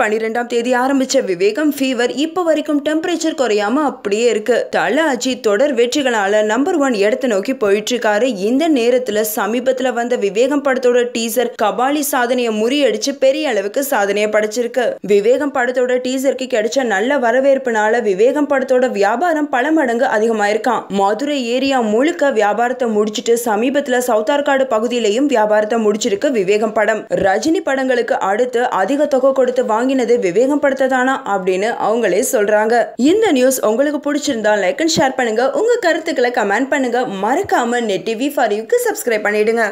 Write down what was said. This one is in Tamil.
12ஆம் தேதி ஆரம்பிச்ச விவேகம் ஃபீவர் இப்ப வரைக்கும் டெம்பரேச்சர் குறையாம அப்படியே இருக்கு. தல அஜித் தொடர் வெற்றிகளால நம்பர் 1 இடத்தை நோக்கி போயிட்டு இருக்காரு. இந்த நேரத்துல சமீபத்துல வந்த விவேகம் படத்தோட டீசர் கபாலி சாதனையை முறியடிச்சு பெரிய அளவுக்கு சாதனையை படைச்சிருக்கு. விவேகம் படத்தோட டீசருக்கு கிடைச்ச நல்ல வரவேற்புனால விவேகம் படத்தோட வியாபாரம் பல மடங்கு அதிகமாயிருக்கான். மதுரை ஏரியா முழுக்க வியாபாரத்தை முடிச்சிட்டு சமீபத்துல சவுத்தார்காடு பகுதியிலையும் வியாபாரத்தை முடிச்சிருக்கு விவேகம் படம். ரஜினி படங்களுக்கு அடுத்து அதிக தொகை கொடுத்து வாங்கினது விவேகம் படத்தை தானா அப்படின்னு அவங்களே சொல்றாங்க. இந்த நியூஸ் உங்களுக்கு பிடிச்சிருந்தா லைக் அண்ட் ஷேர் பண்ணுங்க. உங்க கருத்துக்களை கமெண்ட் பண்ணுங்க. மறக்காம நெட் டிவி ஃபார் யூக்கு சப்ஸ்கிரைப் பண்ணிடுங்க.